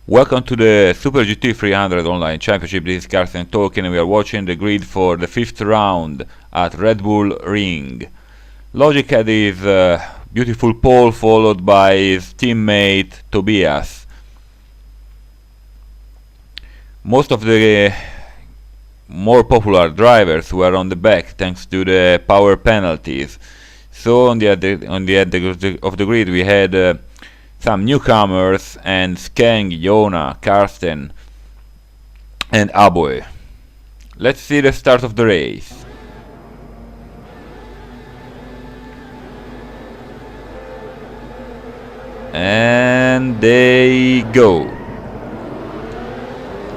Welcome to the Super GT300 Online Championship. This is Carsten talking, and we are watching the grid for the 5th round at RedBullRing. Logic had his beautiful pole, followed by his teammate Tobias. Most of the more popular drivers were on the back thanks to the power penalties. So on the end of the grid we had some newcomers and Skeng, Jona, Karsten and Aboy. Let's see the start of the race. And they go.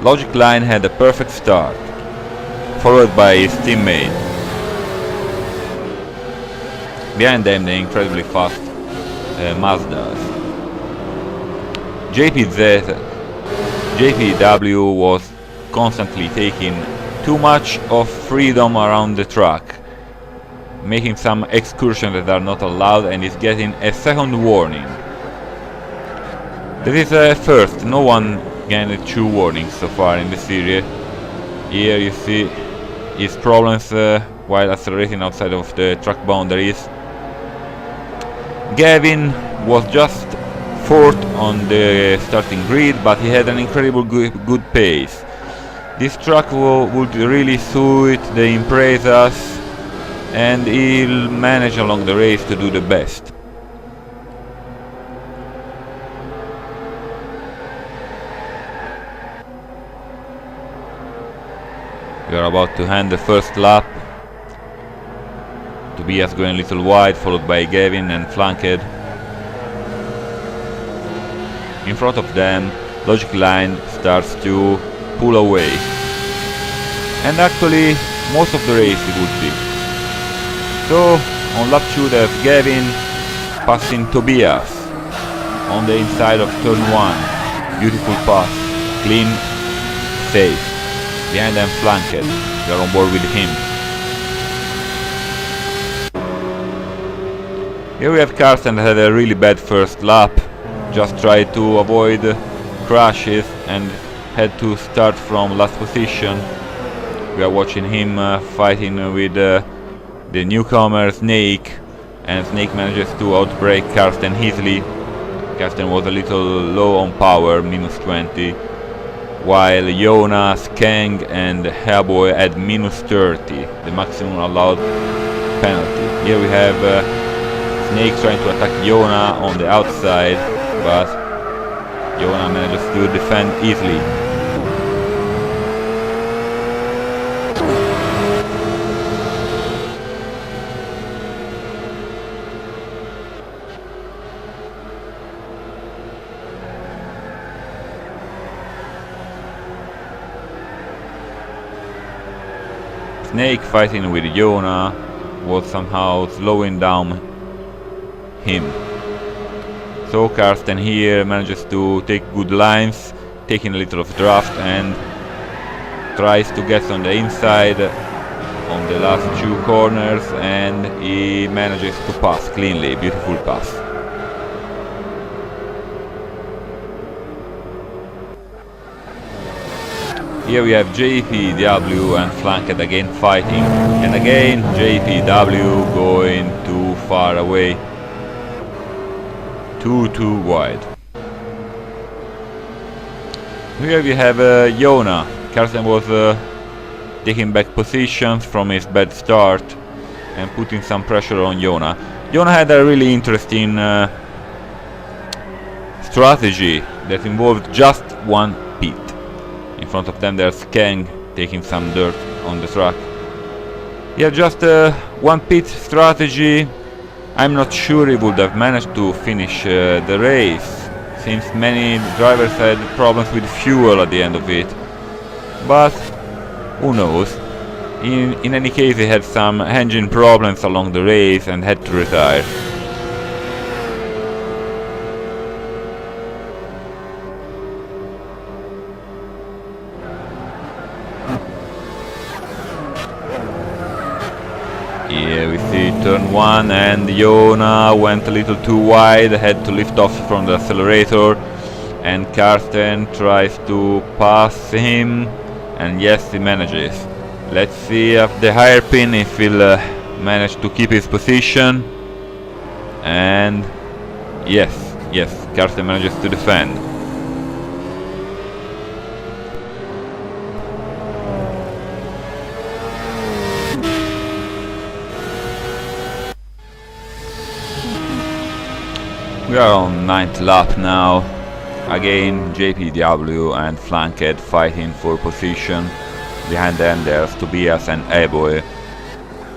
Logic Line had a perfect start, followed by his teammate. Behind them the incredibly fast Mazdas. JPW was constantly taking too much of freedom around the track, making some excursions that are not allowed, and is getting a second warning. This is a first, no one gained 2 warnings so far in the series. Here you see his problems while accelerating outside of the track boundaries. Gavin was just 4th on the starting grid, but he had an incredible good pace. This track would really suit the Imprezas, and he'll manage along the race to do the best. We are about to hand the first lap. Tobias going a little wide, followed by Gavin and flanked. In front of them, Logic Line starts to pull away. And actually, most of the race it would be. So, on lap 2 there's Gavin passing Tobias on the inside of turn 1. Beautiful pass, clean, safe. Behind them flanked, we are on board with him. Here we have Karsten that had a really bad first lap. Just tried to avoid crashes and had to start from last position. We are watching him fighting with the newcomer Snake, and Snake manages to outbrake Karsten easily. Karsten was a little low on power, -20, while Jona, Skeng and Hairboy had -30, the maximum allowed penalty. Here we have Snake trying to attack Jona on the outside, but Jona manages to defend easily. Snake fighting with Jona was somehow slowing down him. So Karsten here manages to take good lines, taking a little of draft, and tries to get on the inside on the last 2 corners, and he manages to pass cleanly. Beautiful pass. Here we have JPW and flanked again fighting, and again JPW going too far away. Too wide. Here we have Jona. Karsten was taking back positions from his bad start and putting some pressure on Jona. Jona had a really interesting strategy that involved just 1 pit. In front of them there's Skeng taking some dirt on the track. Yeah, just 1 pit strategy. I'm not sure he would have managed to finish the race, since many drivers had problems with fuel at the end of it. But who knows? In any case, he had some engine problems along the race and had to retire. Here we see turn 1, and Jona went a little too wide, had to lift off from the accelerator. and Karsten tries to pass him, and yes, he manages. Let's see if the hairpin if he'll manage to keep his position, and yes, Karsten manages to defend. We are on 9th lap now. Again, JPW and Flanked fighting for position. Behind them there's Tobias and Eboe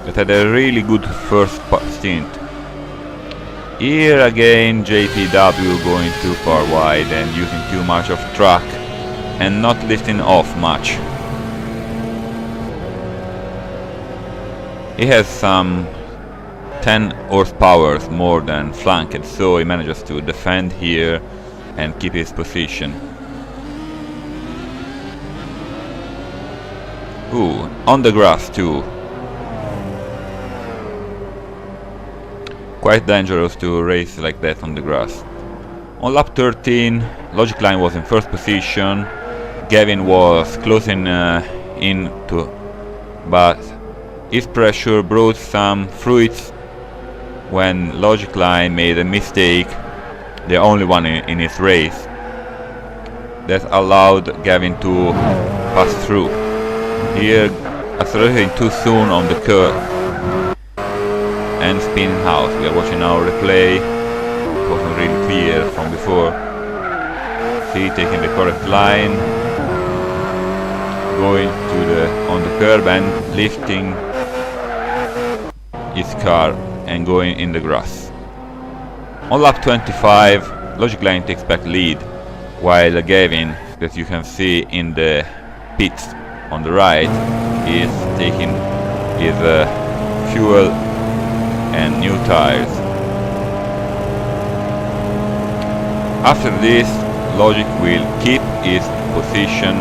that had a really good first stint. Here again JPW going too far wide and using too much of track and not lifting off much. He has some 10 horsepower more than Flanked, so he manages to defend here and keep his position. Ooh, on the grass too. Quite dangerous to race like that on the grass. On lap 13, Logic Line was in first position. Gavin was closing in to, but his pressure brought some fruits when Logic Line made a mistake, the only one in his race, that allowed Gavin to pass through. Here, accelerating too soon on the curve and spinning out. We are watching our replay. It wasn't really clear from before. See, taking the correct line, going to on the curb and lifting his car and going in the grass. On lap 25, Logic Line takes back lead, while Gavin, that you can see in the pits on the right, is taking his fuel and new tires. After this, Logic will keep his position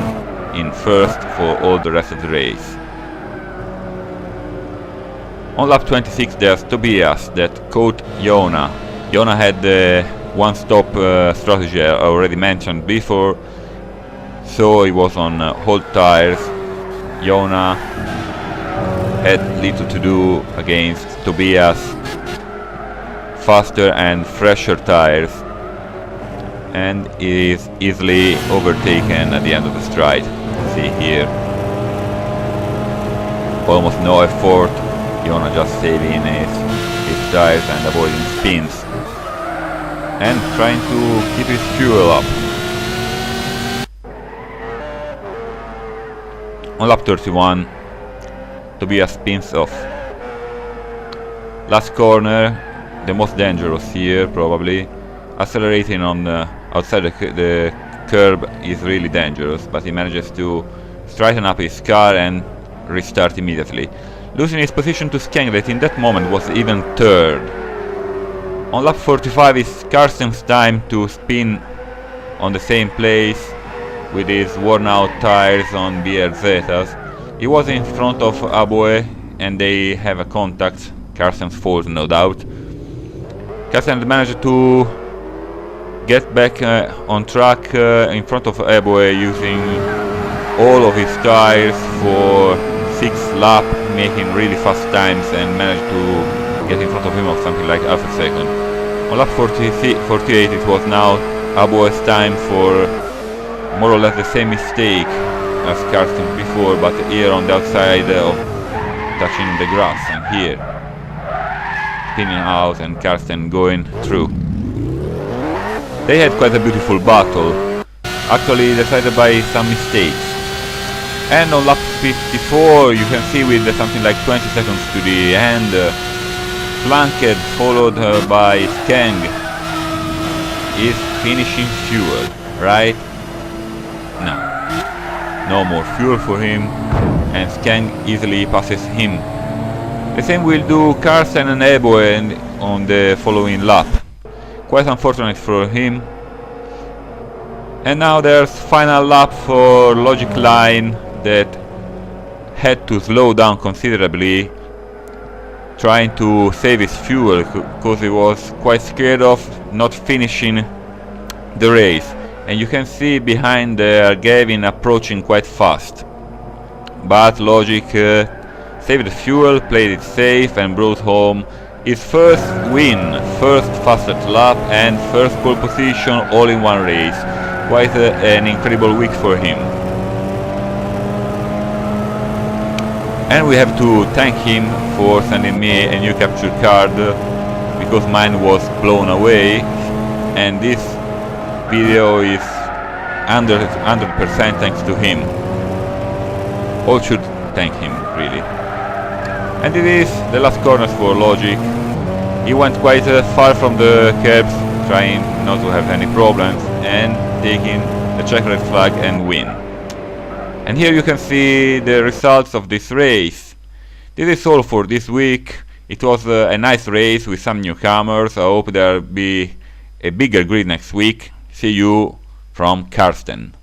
in first for all the rest of the race. On lap 26 there's Tobias that caught Jona. Jona had the one-stop strategy I already mentioned before, so he was on old tires. Jona had little to do against Tobias, faster and fresher tires, and is easily overtaken at the end of the stride. See here, almost no effort. Jona just saving his tires and avoiding spins and trying to keep his fuel up. On lap 31, Tobias spins off. Last corner, the most dangerous here probably. Accelerating on outside the curb is really dangerous, but he manages to straighten up his car and restart immediately, losing his position to Skeng, that in that moment was even third. On lap 45 is Karsten's time to spin on the same place with his worn out tires on BRZs. He was in front of Aboe and they have a contact. Karsten's fault, no doubt. Karsten managed to get back on track in front of Aboe using all of his tires for 6th lap, making really fast times and managed to get in front of him of something like half a second. On lap 48 it was now Aboe's time for more or less the same mistake as Karsten before, but here on the outside of touching the grass, and here spinning out and Karsten going through. They had quite a beautiful battle, actually decided by some mistakes. And on lap 54 you can see with something like 20 seconds to the end, Flanked followed by Skeng is finishing fuel, right? No more fuel for him, and Skeng easily passes him. The same will do Karsten and Aboe on the following lap. Quite unfortunate for him. And now there's final lap for Logic Line that had to slow down considerably, trying to save his fuel because he was quite scared of not finishing the race. and you can see behind Gavin approaching quite fast. But Logic saved the fuel, played it safe, and brought home his first win, first fastest lap and first pole position all in one race. Quite an incredible week for him. And we have to thank him for sending me a new capture card, because mine was blown away, and this video is 100% thanks to him. All should thank him, really. And it is the last corners for Logic. He went quite far from the curbs, trying not to have any problems, and taking the checkered flag and win. And here you can see the results of this race. This is all for this week. It was a nice race with some newcomers. I hope there'll be a bigger grid next week. See you from Karsten.